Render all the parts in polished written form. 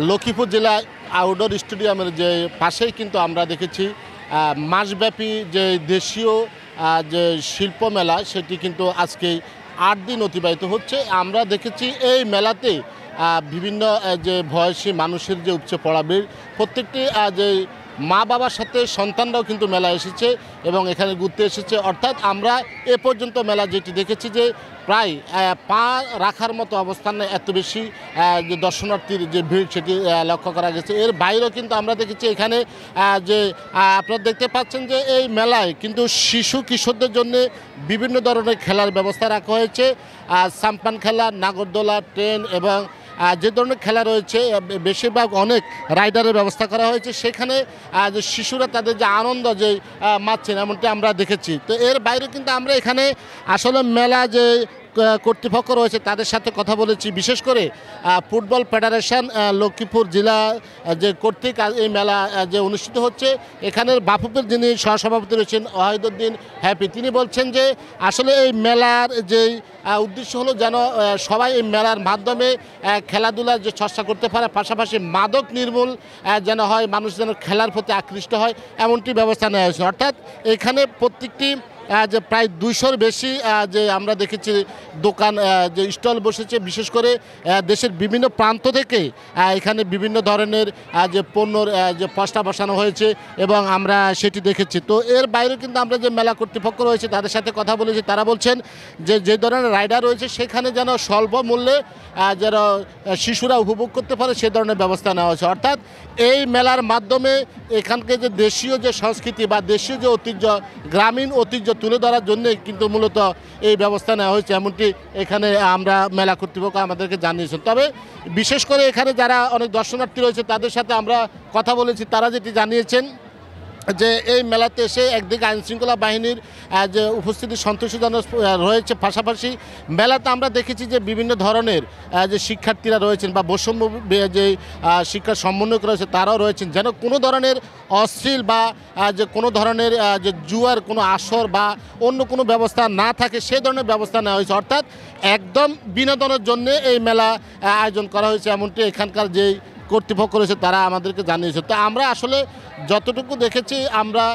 লক্ষ্মীপুর জেলা আউটডোর স্টেডিয়ামের যে পাশেই কিন্তু আমরা দেখেছি মাসব্যাপী যে দেশীয় যে শিল্প মেলা সেটি কিন্তু আজকে 8 দিন অতিবাহিত হচ্ছে। আমরা দেখেছি এই মেলাতে বিভিন্ন যে বয়সী মানুষের যে উপচে পড়া ভিড়, প্রত্যেকটি যে মা বাবার সাথে সন্তানরাও কিন্তু মেলা এসেছে এবং এখানে ঘুরতে এসেছে। অর্থাৎ আমরা এ পর্যন্ত মেলা যেটি দেখেছি যে প্রায় পা রাখার মতো অবস্থান এত বেশি যে দর্শনার্থীর যে ভিড় সেটি লক্ষ্য করা গেছে। এর বাইরেও কিন্তু আমরা দেখেছি এখানে যে আপনারা দেখতে পাচ্ছেন যে এই মেলায় কিন্তু শিশু কিশোরদের জন্য বিভিন্ন ধরনের খেলার ব্যবস্থা রাখা হয়েছে। সাম্পান খেলা, নাগরদোলা, ট্রেন এবং যে ধরনের খেলা রয়েছে বেশিরভাগ অনেক রাইডারের ব্যবস্থা করা হয়েছে। সেখানে যে শিশুরা তাদের যে আনন্দ যে মাতছেন এমনটি আমরা দেখেছি। তো এর বাইরে কিন্তু আমরা এখানে আসলে মেলা যে কর্তৃপক্ষ রয়েছে তাদের সাথে কথা বলেছি। বিশেষ করে ফুটবল ফেডারেশন লক্ষ্মীপুর জেলা যে কর্তৃক এই মেলা যে অনুষ্ঠিত হচ্ছে, এখানের বাফুফের যিনি সহসভাপতি রয়েছেন ওয়াহিদুদ্দিন হ্যাপি, তিনি বলছেন যে আসলে এই মেলার যেই উদ্দেশ্য হলো যেন সবাই এই মেলার মাধ্যমে খেলাধুলার যে চর্চা করতে পারে, পাশাপাশি মাদক নির্মূল যেন হয়, মানুষ যেন খেলার প্রতি আকৃষ্ট হয় এমনটি ব্যবস্থা নেওয়া হয়েছে। অর্থাৎ এখানে প্রত্যেকটি যে প্রায় 200-র বেশি যে আমরা দেখেছি দোকান যে স্টল বসেছে, বিশেষ করে দেশের বিভিন্ন প্রান্ত থেকে এখানে বিভিন্ন ধরনের যে পণ্যর যে পসরা বসানো হয়েছে এবং আমরা সেটি দেখেছি। তো এর বাইরে কিন্তু আমরা যে মেলা কর্তৃপক্ষ রয়েছে তাদের সাথে কথা বলেছি। তারা বলছেন যে যে ধরনের রাইডার রয়েছে সেখানে যেন স্বল্প মূল্যে যেন শিশুরা উপভোগ করতে পারে সে ধরনের ব্যবস্থা নেওয়া হয়েছে। অর্থাৎ এই মেলার মাধ্যমে এখানকে যে দেশীয় যে সংস্কৃতি বা দেশীয় যে ঐতিহ্য, গ্রামীণ ঐতিহ্য তুলে ধরার জন্য কিন্তু মূলত এই ব্যবস্থা নেওয়া হয়েছে এমনটি এখানে আমরা মেলা কর্তৃপক্ষ আমাদেরকে জানিয়েছেন। তবে বিশেষ করে এখানে যারা অনেক দর্শনার্থী রয়েছে তাদের সাথে আমরা কথা বলেছি। তারা যেটি জানিয়েছেন যে এই মেলাতে এসে একদিকে আইনশৃঙ্খলা বাহিনীর যে উপস্থিতি সন্তোষজনক রয়েছে, পাশাপাশি মেলাতে আমরা দেখেছি যে বিভিন্ন ধরনের যে শিক্ষার্থীরা রয়েছেন বা বৈষম্য যে শিক্ষার সমন্বয়ক রয়েছে তারাও রয়েছেন, যেন কোনো ধরনের অশ্লীল বা যে কোনো ধরনের যে জুয়ার কোনো আসর বা অন্য কোনো ব্যবস্থা না থাকে সে ধরনের ব্যবস্থা নেওয়া হয়েছে। অর্থাৎ একদম বিনোদনের জন্য এই মেলা আয়োজন করা হয়েছে এমনটি এখানকার যেই কর্তৃপক্ষ রয়েছে তারা আমাদেরকে জানিয়েছে। তো আমরা আসলে যতটুকু দেখেছি আমরা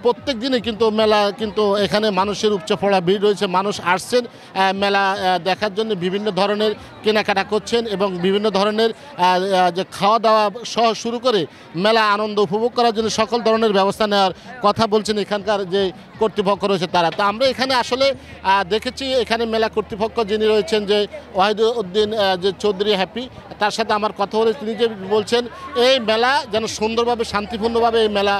প্রত্যেক দিনে কিন্তু মেলা কিন্তু এখানে মানুষের উপচে পড়া ভিড় রয়েছে। মানুষ আসছেন মেলা দেখার জন্য, বিভিন্ন ধরনের কেনাকাটা করছেন এবং বিভিন্ন ধরনের যে খাওয়া দাওয়া সহ শুরু করে মেলা আনন্দ উপভোগ করার জন্য সকল ধরনের ব্যবস্থা নেওয়ার কথা বলছেন এখানকার যে কর্তৃপক্ষ রয়েছে তারা। তো আমরা এখানে আসলে দেখেছি এখানে মেলা কর্তৃপক্ষ যিনি রয়েছেন যে ওয়াহিদুদ্দিন যে চৌধুরী হ্যাপি, তার সাথে আমার কথা বলে তিনি যে বলছেন এই মেলা যেন সুন্দরভাবে শান্তিপূর্ণভাবে এই মেলা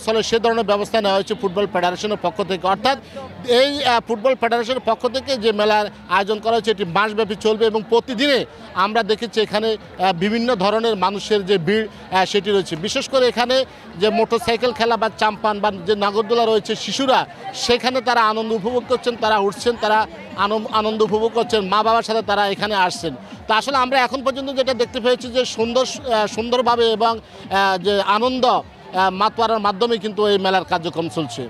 চলে সে ধরনের ব্যবস্থা নেওয়া হয়েছে ফুটবল ফেডারেশনের পক্ষ থেকে। অর্থাৎ এই ফুটবল ফেডারেশনের পক্ষ থেকে যে মেলার আয়োজন করা হয়েছে এটি মাসব্যাপী চলবে এবং প্রতিদিনে আমরা দেখেছি এখানে বিভিন্ন ধরনের মানুষের যে ভিড় সেটি রয়েছে। বিশেষ করে এখানে যে মোটরসাইকেল খেলা বা চাম্পান বা যে নাগরদোলা রয়েছে, শিশুরা সেখানে তারা আনন্দ উপভোগ করছেন, তারা উঠছেন, তারা আনন্দ উপভোগ করছেন, মা বাবার সাথে তারা এখানে আসছেন। তো আসলে আমরা এখন পর্যন্ত যেটা দেখতে পেয়েছি যে সুন্দরভাবে এবং যে আনন্দ মাতোয়ারার মাধ্যমে কিন্তু এই মেলার কার্যক্রম চলছে।